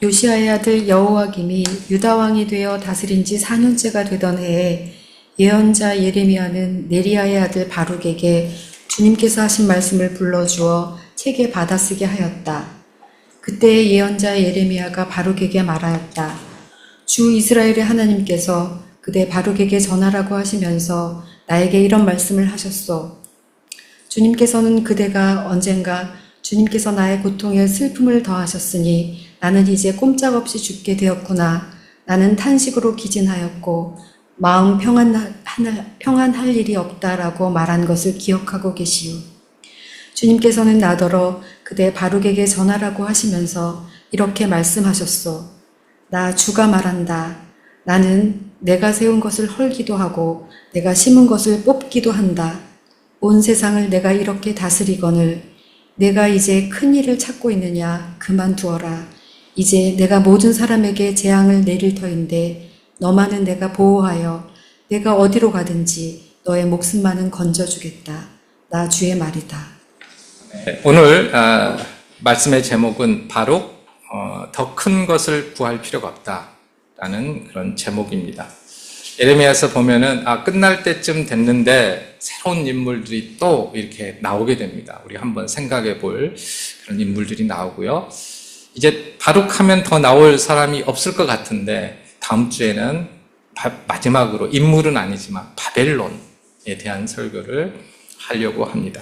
요시야의 아들 여호와김이 유다 왕이 되어 다스린 지 4년째가 되던 해에 예언자 예레미야는 네리야의 아들 바룩에게 주님께서 하신 말씀을 불러주어 책에 받아쓰게 하였다. 그때 예언자 예레미야가 바룩에게 말하였다. 주 이스라엘의 하나님께서 그대 바룩에게 전하라고 하시면서 나에게 이런 말씀을 하셨소. 주님께서는 그대가 언젠가 주님께서 나의 고통에 슬픔을 더하셨으니 나는 이제 꼼짝없이 죽게 되었구나. 나는 탄식으로 기진하였고 마음 평안할 일이 없다라고 말한 것을 기억하고 계시오. 주님께서는 나더러 그대 바룩에게 전하라고 하시면서 이렇게 말씀하셨소. 나 주가 말한다. 나는 내가 세운 것을 헐기도 하고 내가 심은 것을 뽑기도 한다. 온 세상을 내가 이렇게 다스리거늘 내가 이제 큰 일을 찾고 있느냐 그만두어라. 이제 내가 모든 사람에게 재앙을 내릴 터인데 너만은 내가 보호하여 내가 어디로 가든지 너의 목숨만은 건져주겠다. 나 주의 말이다. 오늘 말씀의 제목은 바룩 더 큰 것을 구할 필요가 없다라는 그런 제목입니다. 예레미야에서 보면은 끝날 때쯤 됐는데 새로운 인물들이 또 이렇게 나오게 됩니다. 우리 한번 생각해 볼 그런 인물들이 나오고요. 이제 바룩하면 더 나올 사람이 없을 것 같은데 다음 주에는 마지막으로 인물은 아니지만 바벨론에 대한 설교를 하려고 합니다.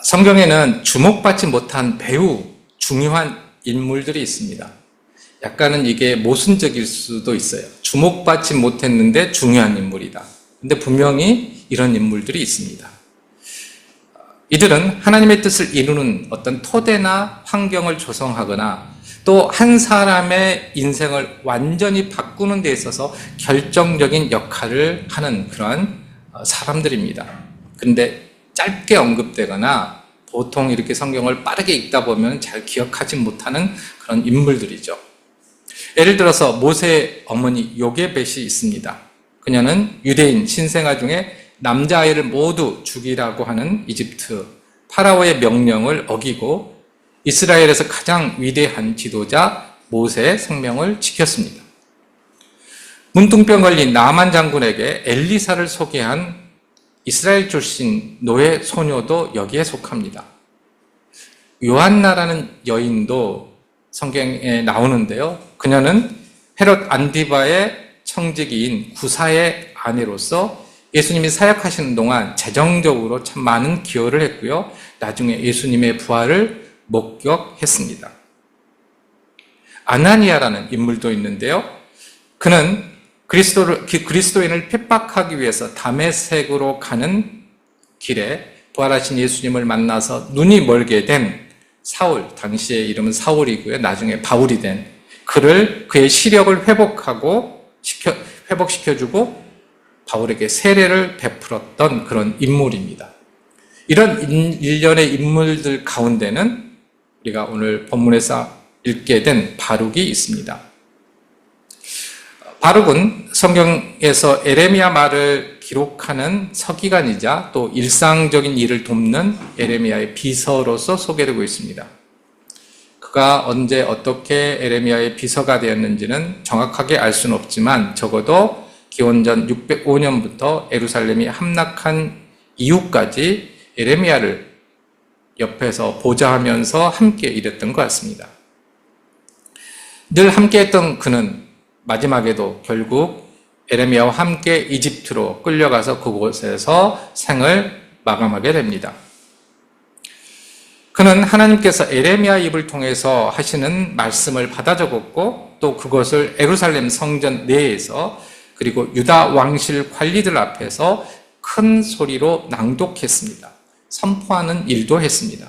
성경에는 주목받지 못한 매우 중요한 인물들이 있습니다. 약간은 이게 모순적일 수도 있어요. 주목받지 못했는데 중요한 인물이다. 근데 분명히 이런 인물들이 있습니다. 이들은 하나님의 뜻을 이루는 어떤 토대나 환경을 조성하거나 또 한 사람의 인생을 완전히 바꾸는 데 있어서 결정적인 역할을 하는 그러한 사람들입니다. 그런데 짧게 언급되거나 보통 이렇게 성경을 빠르게 읽다 보면 잘 기억하지 못하는 그런 인물들이죠. 예를 들어서 모세의 어머니 요게벳이 있습니다. 그녀는 유대인 신생아 중에 남자아이를 모두 죽이라고 하는 이집트 파라오의 명령을 어기고 이스라엘에서 가장 위대한 지도자 모세의 생명을 지켰습니다. 문둥병 걸린 나만 장군에게 엘리사를 소개한 이스라엘 출신 노예 소녀도 여기에 속합니다. 요한나라는 여인도 성경에 나오는데요. 그녀는 헤롯 안디바의 청지기인 구사의 아내로서 예수님이 사역하시는 동안 재정적으로 참 많은 기여를 했고요. 나중에 예수님의 부활을 목격했습니다. 아나니아라는 인물도 있는데요. 그는 그리스도인을 핍박하기 위해서 다메섹으로 가는 길에 부활하신 예수님을 만나서 눈이 멀게 된 사울, 당시의 이름은 사울이고요. 나중에 바울이 된 그를 그의 시력을 회복시켜주고 바울에게 세례를 베풀었던 그런 인물입니다. 이런 일련의 인물들 가운데는 우리가 오늘 본문에서 읽게 된 바룩이 있습니다. 바룩은 성경에서 에레미야 말을 기록하는 서기관이자 또 일상적인 일을 돕는 에레미야의 비서로서 소개되고 있습니다. 그가 언제 어떻게 에레미야의 비서가 되었는지는 정확하게 알 수는 없지만 적어도 기원전 605년부터 예루살렘이 함락한 이후까지 에레미야를 옆에서 보좌하면서 함께 일했던 것 같습니다. 늘 함께했던 그는 마지막에도 결국 에레미야와 함께 이집트로 끌려가서 그곳에서 생을 마감하게 됩니다. 그는 하나님께서 에레미야 입을 통해서 하시는 말씀을 받아 적었고 또 그것을 예루살렘 성전 내에서 그리고 유다 왕실 관리들 앞에서 큰 소리로 낭독했습니다. 선포하는 일도 했습니다.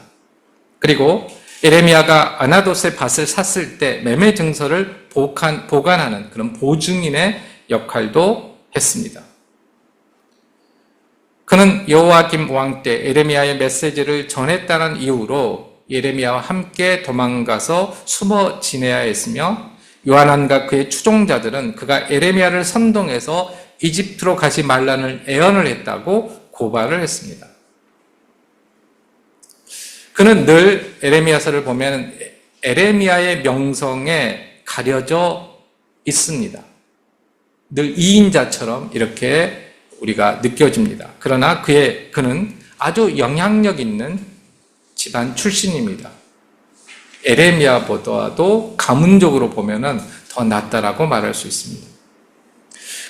그리고 에레미야가 아나돗의 밭을 샀을 때 매매 증서를 보관하는 그런 보증인의 역할도 했습니다. 그는 여호야김 왕 때 에레미야의 메시지를 전했다는 이유로 예레미야와 함께 도망가서 숨어 지내야 했으며 요하난과 그의 추종자들은 그가 에레미야를 선동해서 이집트로 가지 말라는 애언을 했다고 고발을 했습니다. 그는 늘 에레미야서를 보면 에레미야의 명성에 가려져 있습니다. 늘 2인자처럼 이렇게 우리가 느껴집니다. 그러나 그는 아주 영향력 있는 집안 출신입니다. 에레미야보다도 가문적으로 보면은 더 낫다라고 말할 수 있습니다.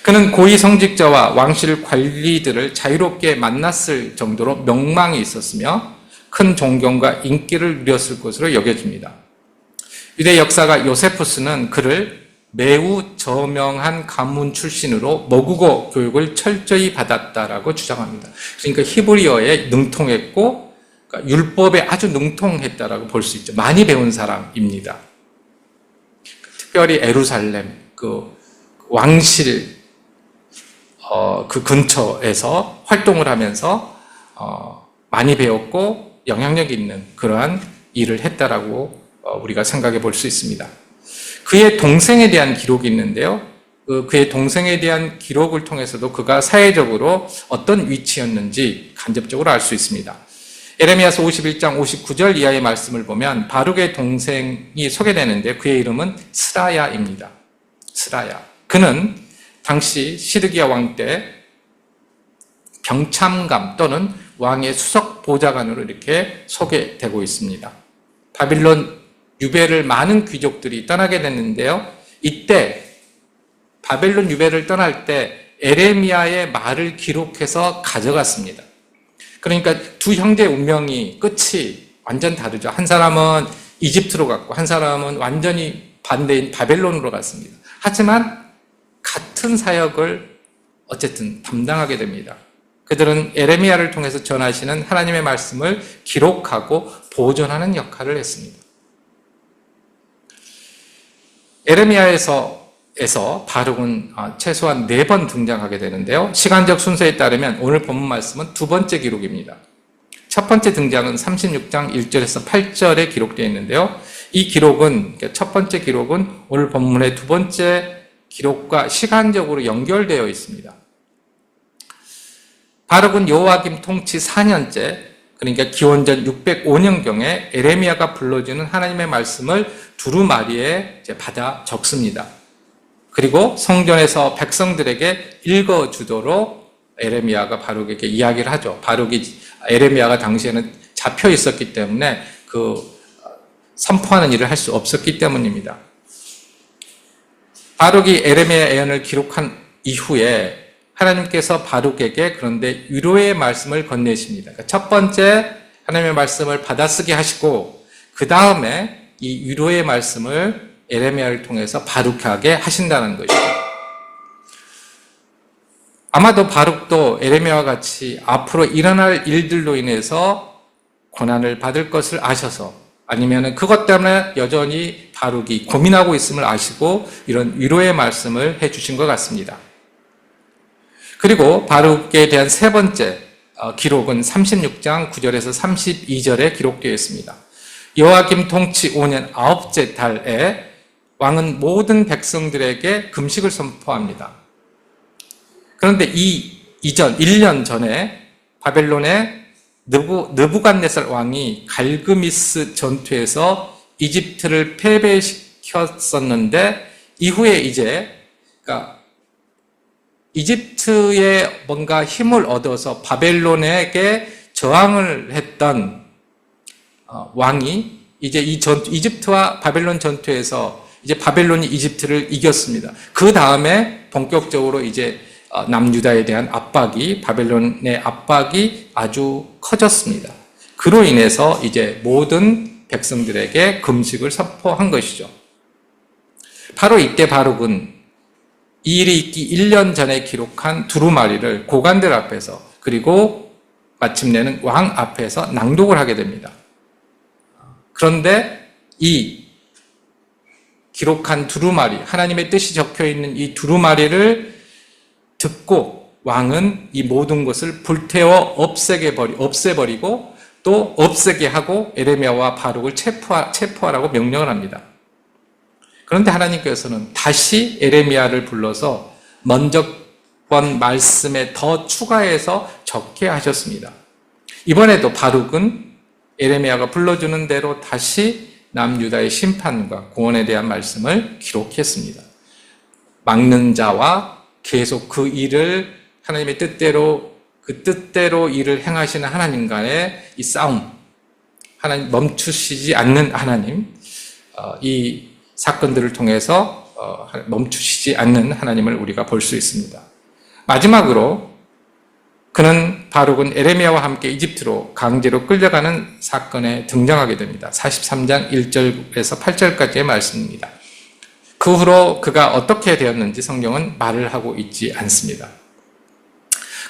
그는 고위 성직자와 왕실 관리들을 자유롭게 만났을 정도로 명망이 있었으며 큰 존경과 인기를 누렸을 것으로 여겨집니다. 유대 역사가 요세푸스는 그를 매우 저명한 가문 출신으로 모국어 교육을 철저히 받았다라고 주장합니다. 그러니까 히브리어에 능통했고 그러니까 율법에 아주 능통했다라고 볼 수 있죠. 많이 배운 사람입니다. 특별히 에루살렘 그 왕실 그 근처에서 활동을 하면서 많이 배웠고 영향력 있는 그러한 일을 했다라고 우리가 생각해 볼 수 있습니다. 그의 동생에 대한 기록이 있는데요. 그의 동생에 대한 기록을 통해서도 그가 사회적으로 어떤 위치였는지 간접적으로 알 수 있습니다. 에레미야서 51장 59절 이하의 말씀을 보면 바룩의 동생이 소개되는데 그의 이름은 스라야입니다. 스라야. 그는 당시 시드기야 왕 때 병참감 또는 왕의 수석 보좌관으로 이렇게 소개되고 있습니다. 바빌론 유배를 많은 귀족들이 떠나게 됐는데요. 이때 바벨론 유배를 떠날 때 에레미야의 말을 기록해서 가져갔습니다. 그러니까 두 형제의 운명이 끝이 완전 다르죠. 한 사람은 이집트로 갔고 한 사람은 완전히 반대인 바벨론으로 갔습니다. 하지만 같은 사역을 어쨌든 담당하게 됩니다. 그들은 에레미야를 통해서 전하시는 하나님의 말씀을 기록하고 보존하는 역할을 했습니다. 에레미야에서 바룩은 최소한 4번 등장하게 되는데요. 시간적 순서에 따르면 오늘 본문 말씀은 두 번째 기록입니다. 첫 번째 등장은 36장 1절에서 8절에 기록되어 있는데요. 이 기록은, 첫 번째 기록은 오늘 본문의 두 번째 기록과 시간적으로 연결되어 있습니다. 바룩은 여호야김 통치 4년째, 그러니까 기원전 605년경에 에레미야가 불러주는 하나님의 말씀을 두루마리에 받아 적습니다. 그리고 성전에서 백성들에게 읽어주도록 에레미야가 바룩에게 이야기를 하죠. 에레미야가 당시에는 잡혀 있었기 때문에 선포하는 일을 할 수 없었기 때문입니다. 바룩이 에레미야 예언을 기록한 이후에 하나님께서 바룩에게 그런데 위로의 말씀을 건네십니다. 그러니까 첫 번째 하나님의 말씀을 받아쓰게 하시고 그 다음에 이 위로의 말씀을 에레미야를 통해서 바룩하게 하신다는 것이죠. 아마도 바룩도 에레미야와 같이 앞으로 일어날 일들로 인해서 고난을 받을 것을 아셔서 아니면 그것 때문에 여전히 바룩이 고민하고 있음을 아시고 이런 위로의 말씀을 해주신 것 같습니다. 그리고 바룩에 대한 세 번째 기록은 36장 9절에서 32절에 기록되어 있습니다. 여호야김 통치 5년 9째 달에 왕은 모든 백성들에게 금식을 선포합니다. 그런데 이전 1년 전에 바벨론의 느부갓네살 왕이 갈그미스 전투에서 이집트를 패배시켰었는데 이후에 그러니까 이집트에 뭔가 힘을 얻어서 바벨론에게 저항을 했던 왕이 이제 이집트와 바벨론 전투에서 이제 바벨론이 이집트를 이겼습니다. 그 다음에 본격적으로 이제 남유다에 대한 바벨론의 압박이 아주 커졌습니다. 그로 인해서 이제 모든 백성들에게 금식을 선포한 것이죠. 바로 이때 바룩은 이 일이 있기 1년 전에 기록한 두루마리를 고관들 앞에서 그리고 마침내는 왕 앞에서 낭독을 하게 됩니다. 그런데 이 기록한 두루마리, 하나님의 뜻이 적혀있는 이 두루마리를 듣고 왕은 이 모든 것을 불태워 없애버리고 또 없애게 하고 에레미야와 바룩을 체포하라고 명령을 합니다. 그런데 하나님께서는 다시 에레미야를 불러서 먼저 번 말씀에 더 추가해서 적게 하셨습니다. 이번에도 바룩은 에레미야가 불러주는 대로 다시 남유다의 심판과 구원에 대한 말씀을 기록했습니다. 막는 자와 계속 그 일을 하나님의 뜻대로 그 뜻대로 일을 행하시는 하나님과의 이 싸움, 하나님 멈추시지 않는 하나님, 이 사건들을 통해서 멈추시지 않는 하나님을 우리가 볼 수 있습니다. 마지막으로 그는 바룩은 에레미야와 함께 이집트로 강제로 끌려가는 사건에 등장하게 됩니다. 43장 1절에서 8절까지의 말씀입니다. 그 후로 그가 어떻게 되었는지 성경은 말을 하고 있지 않습니다.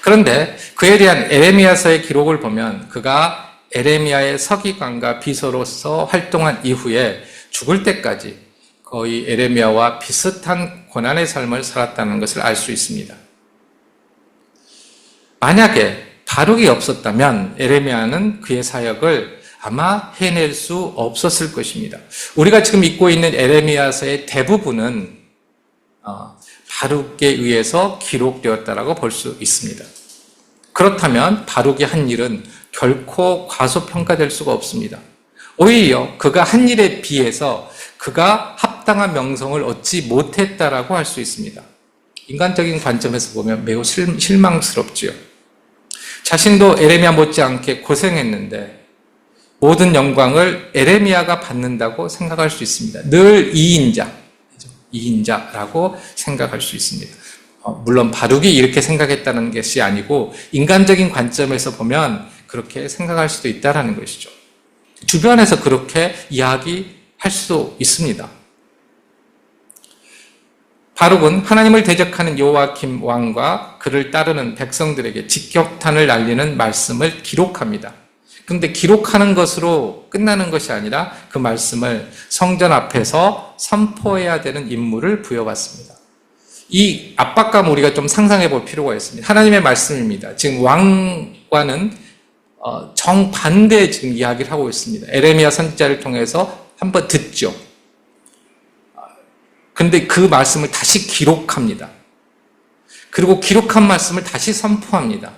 그런데 그에 대한 에레미야서의 기록을 보면 그가 에레미야의 서기관과 비서로서 활동한 이후에 죽을 때까지 거의 에레미야와 비슷한 고난의 삶을 살았다는 것을 알 수 있습니다. 만약에 바룩이 없었다면 에레미야는 그의 사역을 아마 해낼 수 없었을 것입니다. 우리가 지금 읽고 있는 에레미야서의 대부분은 바룩에 의해서 기록되었다라고 볼 수 있습니다. 그렇다면 바룩이 한 일은 결코 과소평가될 수가 없습니다. 오히려 그가 한 일에 비해서 그가 합당한 명성을 얻지 못했다라고 할 수 있습니다. 인간적인 관점에서 보면 매우 실망스럽지요. 자신도 에레미야 못지않게 고생했는데 모든 영광을 에레미야가 받는다고 생각할 수 있습니다. 늘 2인자라고 생각할 수 있습니다. 물론 바룩이 이렇게 생각했다는 것이 아니고 인간적인 관점에서 보면 그렇게 생각할 수도 있다는 것이죠. 주변에서 그렇게 이야기할 수 있습니다. 바룩은 하나님을 대적하는 요아kim 왕과 그를 따르는 백성들에게 직격탄을 날리는 말씀을 기록합니다. 그런데 기록하는 것으로 끝나는 것이 아니라 그 말씀을 성전 앞에서 선포해야 되는 임무를 부여받습니다. 이 압박감 우리가 좀 상상해 볼 필요가 있습니다. 하나님의 말씀입니다. 지금 왕과는 정반대의 지금 이야기를 하고 있습니다. 에레미야 선지자를 통해서 한번 듣죠. 근데 그 말씀을 다시 기록합니다. 그리고 기록한 말씀을 다시 선포합니다.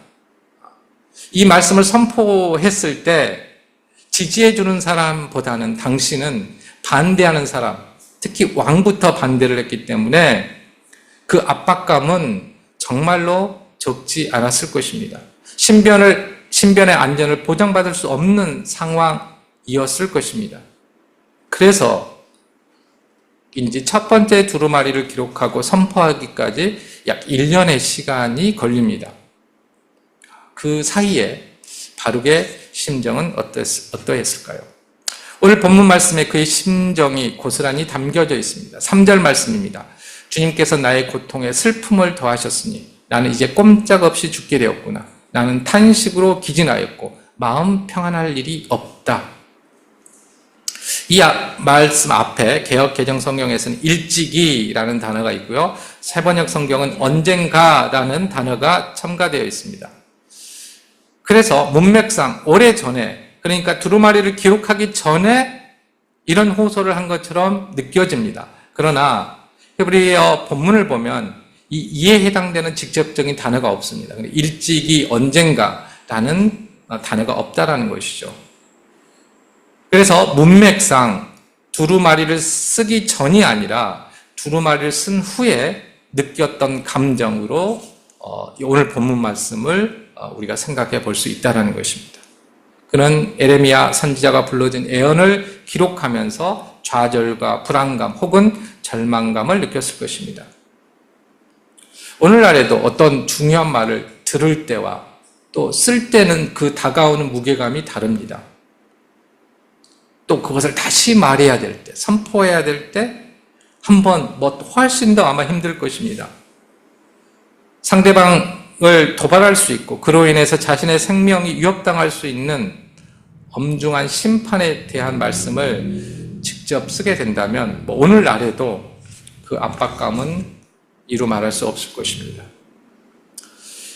이 말씀을 선포했을 때 지지해 주는 사람보다는 당신은 반대하는 사람, 특히 왕부터 반대를 했기 때문에 그 압박감은 정말로 적지 않았을 것입니다. 신변의 안전을 보장받을 수 없는 상황이었을 것입니다. 그래서 이제 첫 번째 두루마리를 기록하고 선포하기까지 약 1년의 시간이 걸립니다. 그 사이에 바룩의 심정은 어떠했을까요? 오늘 본문 말씀에 그의 심정이 고스란히 담겨져 있습니다. 3절 말씀입니다. 주님께서 나의 고통에 슬픔을 더하셨으니 나는 이제 꼼짝없이 죽게 되었구나. 나는 탄식으로 기진하였고 마음 평안할 일이 없다. 이 말씀 앞에 개역 개정 성경에서는 일찍이라는 단어가 있고요. 세번역 성경은 언젠가라는 단어가 첨가되어 있습니다. 그래서 문맥상 오래전에, 그러니까 두루마리를 기록하기 전에 이런 호소를 한 것처럼 느껴집니다. 그러나 히브리어 본문을 보면 이에 해당되는 직접적인 단어가 없습니다. 일찍이 언젠가라는 단어가 없다라는 것이죠. 그래서 문맥상 두루마리를 쓰기 전이 아니라 두루마리를 쓴 후에 느꼈던 감정으로 오늘 본문 말씀을 우리가 생각해 볼 수 있다는 것입니다. 그는 에레미야 선지자가 불러준 애언을 기록하면서 좌절과 불안감 혹은 절망감을 느꼈을 것입니다. 오늘날에도 어떤 중요한 말을 들을 때와 또 쓸 때는 그 다가오는 무게감이 다릅니다. 또 그것을 다시 말해야 될 때, 선포해야 될 때 한번 훨씬 더 아마 힘들 것입니다. 상대방을 도발할 수 있고 그로 인해서 자신의 생명이 위협당할 수 있는 엄중한 심판에 대한 말씀을 직접 쓰게 된다면 오늘날에도 그 압박감은 이루 말할 수 없을 것입니다.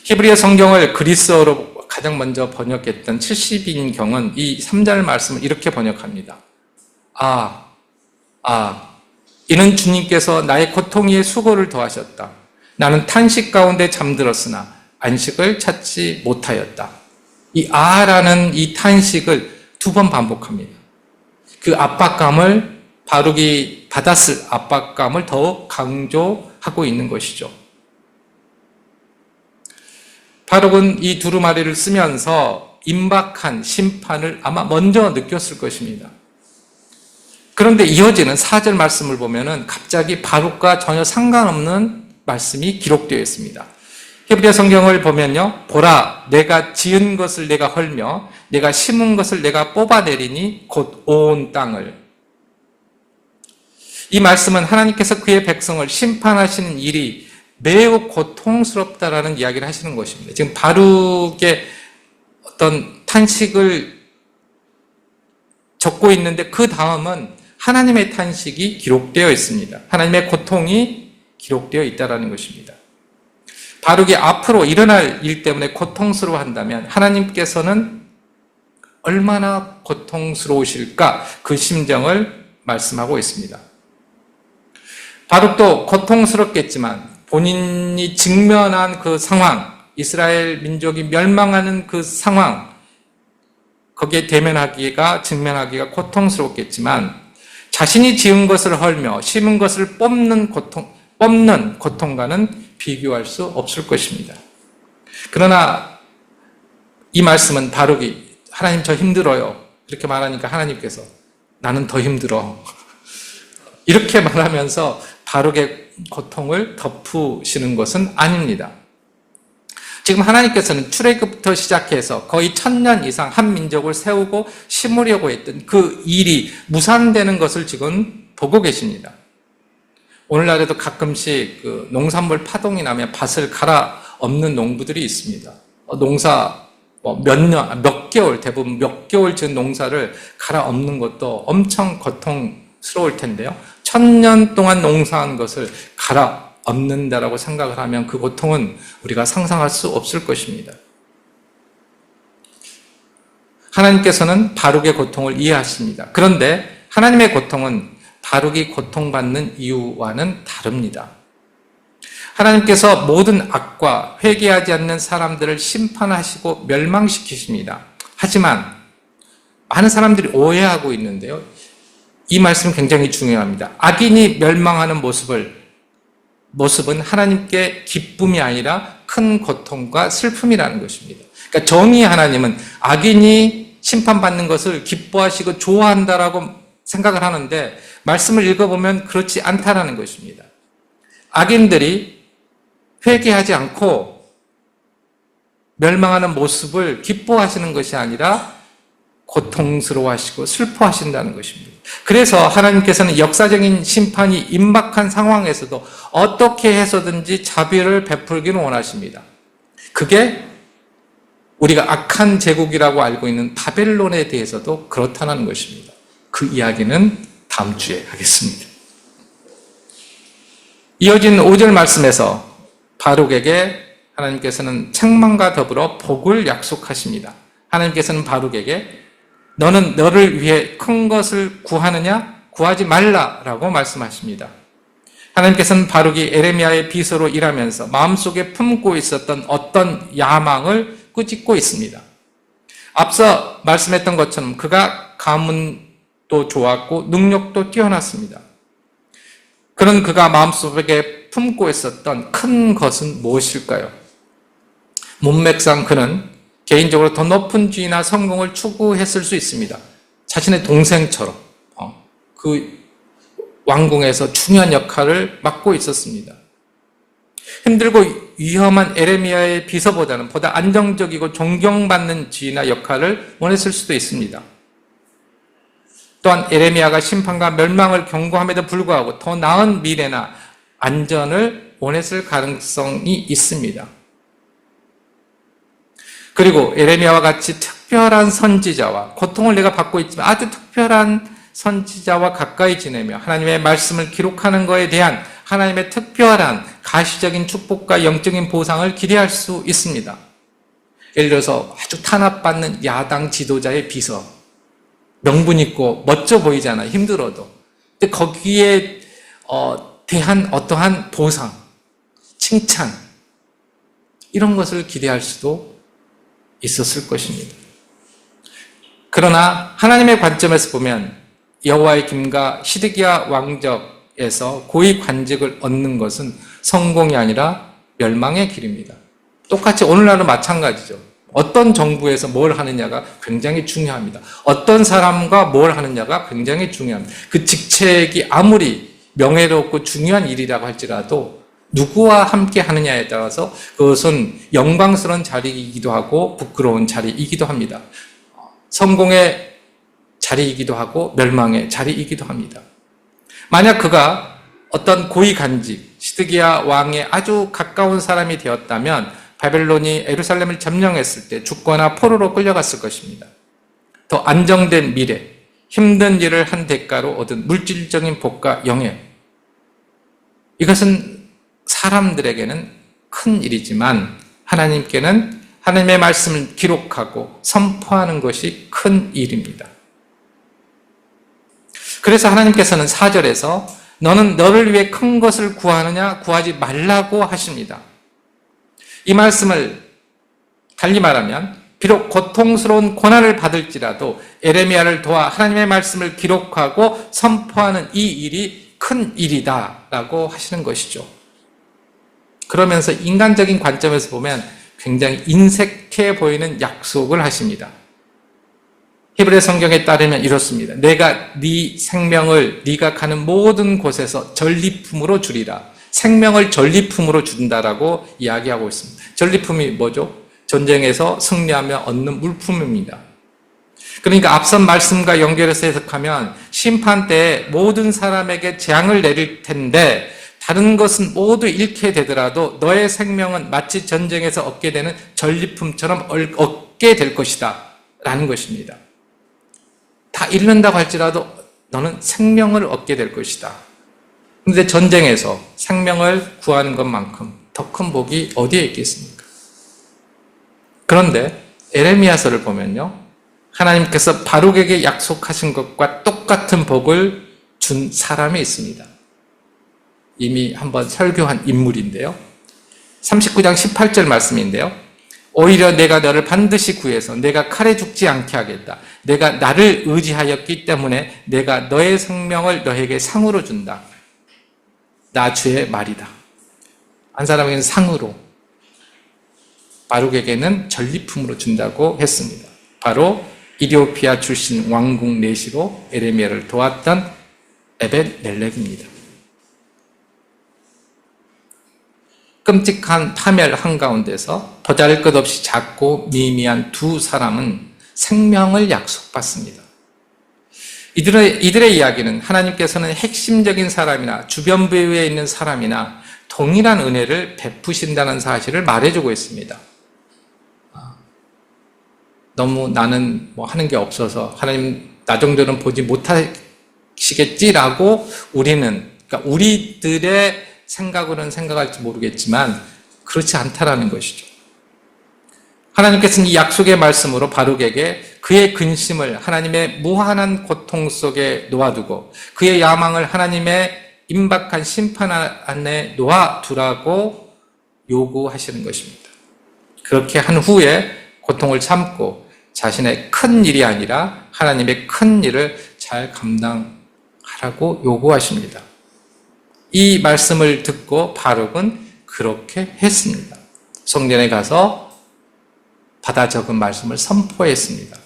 히브리어 성경을 그리스어로 가장 먼저 번역했던 70인경은 이 3절 말씀을 이렇게 번역합니다. 이는 주님께서 나의 고통 위에 수고를 더하셨다. 나는 탄식 가운데 잠들었으나 안식을 찾지 못하였다. 이 라는 이 탄식을 2번 반복합니다. 그 압박감을 바룩이 받았을 압박감을 더욱 강조하고 있는 것이죠. 바룩은 이 두루마리를 쓰면서 임박한 심판을 아마 먼저 느꼈을 것입니다. 그런데 이어지는 4절 말씀을 보면은 갑자기 바룩과 전혀 상관없는 말씀이 기록되어 있습니다. 히브리 성경을 보면요. 보라, 내가 지은 것을 내가 헐며 내가 심은 것을 내가 뽑아내리니 곧 온 땅을. 이 말씀은 하나님께서 그의 백성을 심판하시는 일이 매우 고통스럽다라는 이야기를 하시는 것입니다. 지금 바룩의 어떤 탄식을 적고 있는데 그 다음은 하나님의 탄식이 기록되어 있습니다. 하나님의 고통이 기록되어 있다는 것입니다. 바룩이 앞으로 일어날 일 때문에 고통스러워한다면 하나님께서는 얼마나 고통스러우실까 그 심정을 말씀하고 있습니다. 바룩도 고통스럽겠지만 본인이 직면한 그 상황, 이스라엘 민족이 멸망하는 그 상황, 거기에 직면하기가 고통스럽겠지만 자신이 지은 것을 헐며 심은 것을 뽑는 고통과는 비교할 수 없을 것입니다. 그러나 이 말씀은 바룩이 하나님 저 힘들어요. 이렇게 말하니까 하나님께서 나는 더 힘들어. 이렇게 말하면서 바룩의 고통을 덮으시는 것은 아닙니다. 지금 하나님께서는 출애굽부터 시작해서 거의 1000년 이상 한 민족을 세우고 심으려고 했던 그 일이 무산되는 것을 지금 보고 계십니다. 오늘날에도 가끔씩 그 농산물 파동이 나면 밭을 갈아 엎는 농부들이 있습니다. 농사 몇 개월, 대부분 몇 개월 지은 농사를 갈아 엎는 것도 엄청 고통스러울 텐데요. 1000년 동안 농사한 것을 갈아 엎는다라고 생각을 하면 그 고통은 우리가 상상할 수 없을 것입니다. 하나님께서는 바룩의 고통을 이해하십니다. 그런데 하나님의 고통은 바룩이 고통받는 이유와는 다릅니다. 하나님께서 모든 악과 회개하지 않는 사람들을 심판하시고 멸망시키십니다. 하지만 많은 사람들이 오해하고 있는데요. 이 말씀은 굉장히 중요합니다. 악인이 멸망하는 모습은 하나님께 기쁨이 아니라 큰 고통과 슬픔이라는 것입니다. 그러니까 정의의 하나님은 악인이 심판받는 것을 기뻐하시고 좋아한다라고 생각을 하는데 말씀을 읽어보면 그렇지 않다라는 것입니다. 악인들이 회개하지 않고 멸망하는 모습을 기뻐하시는 것이 아니라 고통스러워하시고 슬퍼하신다는 것입니다. 그래서 하나님께서는 역사적인 심판이 임박한 상황에서도 어떻게 해서든지 자비를 베풀기를 원하십니다. 그게 우리가 악한 제국이라고 알고 있는 바벨론에 대해서도 그렇다는 것입니다. 그 이야기는 다음 주에 하겠습니다. 이어진 5절 말씀에서 바룩에게 하나님께서는 책망과 더불어 복을 약속하십니다. 하나님께서는 바룩에게 너는 너를 위해 큰 것을 구하느냐? 구하지 말라라고 말씀하십니다. 하나님께서는 바룩이 에레미야의 비서로 일하면서 마음속에 품고 있었던 어떤 야망을 꾸짖고 있습니다. 앞서 말씀했던 것처럼 그가 가문도 좋았고 능력도 뛰어났습니다. 그런 그가 마음속에 품고 있었던 큰 것은 무엇일까요? 문맥상 그는 개인적으로 더 높은 지위나 성공을 추구했을 수 있습니다. 자신의 동생처럼 그 왕궁에서 중요한 역할을 맡고 있었습니다. 힘들고 위험한 에레미야의 비서보다는 보다 안정적이고 존경받는 지위나 역할을 원했을 수도 있습니다. 또한 에레미야가 심판과 멸망을 경고함에도 불구하고 더 나은 미래나 안전을 원했을 가능성이 있습니다. 그리고 에레미야와 같이 특별한 선지자와 고통을 내가 받고 있지만 아주 특별한 선지자와 가까이 지내며 하나님의 말씀을 기록하는 것에 대한 하나님의 특별한 가시적인 축복과 영적인 보상을 기대할 수 있습니다. 예를 들어서 아주 탄압받는 야당 지도자의 비서, 명분 있고 멋져 보이잖아요. 힘들어도. 근데 거기에 대한 어떠한 보상, 칭찬 이런 것을 기대할 수도 있었을 것입니다. 그러나 하나님의 관점에서 보면 여호와의 김과 시드기야 왕적에서 고위 관직을 얻는 것은 성공이 아니라 멸망의 길입니다. 똑같이 오늘날은 마찬가지죠. 어떤 정부에서 뭘 하느냐가 굉장히 중요합니다. 어떤 사람과 뭘 하느냐가 굉장히 중요합니다. 그 직책이 아무리 명예롭고 중요한 일이라고 할지라도 누구와 함께 하느냐에 따라서 그것은 영광스러운 자리이기도 하고 부끄러운 자리이기도 합니다. 성공의 자리이기도 하고 멸망의 자리이기도 합니다. 만약 그가 어떤 고위 간직, 시드기야 왕의 아주 가까운 사람이 되었다면 바벨론이 예루살렘을 점령했을 때 죽거나 포로로 끌려갔을 것입니다. 더 안정된 미래, 힘든 일을 한 대가로 얻은 물질적인 복과 영예, 이것은 사람들에게는 큰 일이지만 하나님께는 하나님의 말씀을 기록하고 선포하는 것이 큰 일입니다. 그래서 하나님께서는 4절에서 너는 너를 위해 큰 것을 구하느냐 구하지 말라고 하십니다. 이 말씀을 달리 말하면 비록 고통스러운 고난을 받을지라도 에레미야를 도와 하나님의 말씀을 기록하고 선포하는 이 일이 큰 일이다라고 하시는 것이죠. 그러면서 인간적인 관점에서 보면 굉장히 인색해 보이는 약속을 하십니다. 히브리 성경에 따르면 이렇습니다. 내가 네 생명을 네가 가는 모든 곳에서 전리품으로 주리라. 생명을 전리품으로 준다라고 이야기하고 있습니다. 전리품이 뭐죠? 전쟁에서 승리하며 얻는 물품입니다. 그러니까 앞선 말씀과 연결해서 해석하면 심판 때에 모든 사람에게 재앙을 내릴 텐데 다른 것은 모두 잃게 되더라도 너의 생명은 마치 전쟁에서 얻게 되는 전리품처럼 얻게 될 것이다 라는 것입니다. 다 잃는다고 할지라도 너는 생명을 얻게 될 것이다. 그런데 전쟁에서 생명을 구하는 것만큼 더 큰 복이 어디에 있겠습니까? 그런데 에레미야서를 보면요, 하나님께서 바룩에게 약속하신 것과 똑같은 복을 준 사람이 있습니다. 이미 한번 설교한 인물인데요. 39장 18절 말씀인데요. 오히려 내가 너를 반드시 구해서 내가 칼에 죽지 않게 하겠다. 내가 나를 의지하였기 때문에 내가 너의 생명을 너에게 상으로 준다. 나 주의 말이다. 한 사람에게는 상으로, 바룩에게는 전리품으로 준다고 했습니다. 바로 이디오피아 출신 왕궁 내시로 에레미야를 도왔던 에벳멜렉입니다. 끔찍한 파멸 한가운데서 보잘것없이 작고 미미한 두 사람은 생명을 약속받습니다. 이들의 이야기는 하나님께서는 핵심적인 사람이나 주변 부에 있는 사람이나 동일한 은혜를 베푸신다는 사실을 말해주고 있습니다. 너무 나는 뭐 하는 게 없어서 하나님 나 정도는 보지 못하시겠지라고 그러니까 우리들의 생각으로는 생각할지 모르겠지만 그렇지 않다라는 것이죠. 하나님께서는 이 약속의 말씀으로 바룩에게 그의 근심을 하나님의 무한한 고통 속에 놓아두고 그의 야망을 하나님의 임박한 심판 안에 놓아두라고 요구하시는 것입니다. 그렇게 한 후에 고통을 참고 자신의 큰 일이 아니라 하나님의 큰 일을 잘 감당하라고 요구하십니다. 이 말씀을 듣고 바룩은 그렇게 했습니다. 성전에 가서 받아 적은 말씀을 선포했습니다.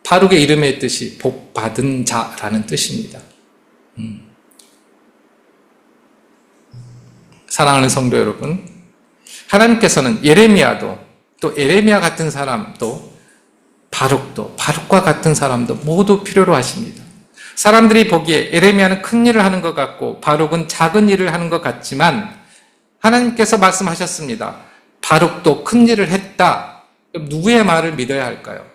바룩의 이름의 뜻이 복 받은 자라는 뜻입니다. 사랑하는 성도 여러분, 하나님께서는 예레미야도 또 에레미야 같은 사람도 바룩도 바룩과 같은 사람도 모두 필요로 하십니다. 사람들이 보기에 에레미야는 큰 일을 하는 것 같고 바룩은 작은 일을 하는 것 같지만 하나님께서 말씀하셨습니다. 바룩도 큰 일을 했다. 누구의 말을 믿어야 할까요?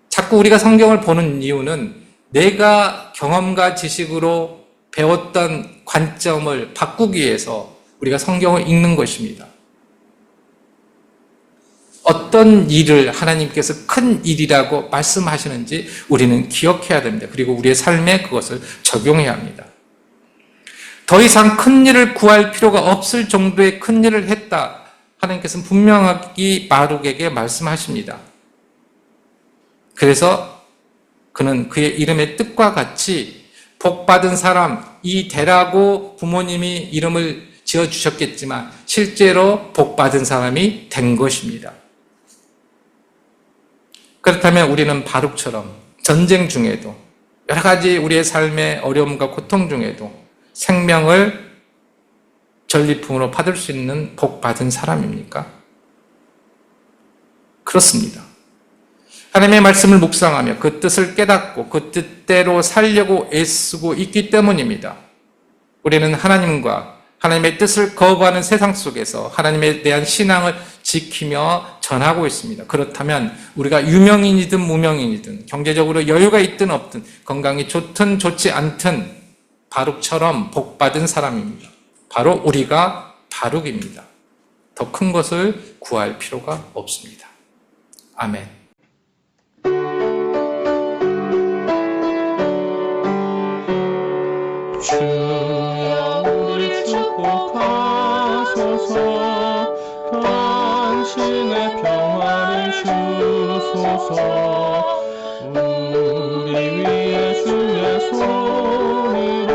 자꾸 우리가 성경을 보는 이유는 내가 경험과 지식으로 배웠던 관점을 바꾸기 위해서 우리가 성경을 읽는 것입니다. 어떤 일을 하나님께서 큰 일이라고 말씀하시는지 우리는 기억해야 됩니다. 그리고 우리의 삶에 그것을 적용해야 합니다. 더 이상 큰 일을 구할 필요가 없을 정도의 큰 일을 했다. 하나님께서는 분명하게 바룩에게 말씀하십니다. 그래서 그는 그의 이름의 뜻과 같이 복받은 사람, 이 대라고 부모님이 이름을 지어주셨겠지만 실제로 복받은 사람이 된 것입니다. 그렇다면 우리는 바룩처럼 전쟁 중에도 여러 가지 우리의 삶의 어려움과 고통 중에도 생명을 전리품으로 받을 수 있는 복받은 사람입니까? 그렇습니다. 하나님의 말씀을 묵상하며 그 뜻을 깨닫고 그 뜻대로 살려고 애쓰고 있기 때문입니다. 우리는 하나님과 하나님의 뜻을 거부하는 세상 속에서 하나님에 대한 신앙을 지키며 전하고 있습니다. 그렇다면 우리가 유명인이든 무명인이든 경제적으로 여유가 있든 없든 건강이 좋든 좋지 않든 바룩처럼 복받은 사람입니다. 바로 우리가 바룩입니다. 더 큰 것을 구할 필요가 없습니다. 아멘. 주여 우리 축복하소서. 당신의 평화를 주소서. 우리 위에 주의 손으로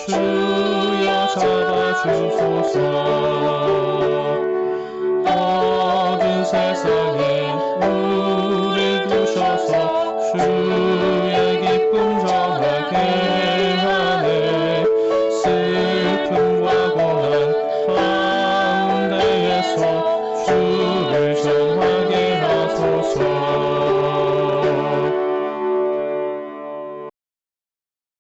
주여 잡아주소서. 어두운 세상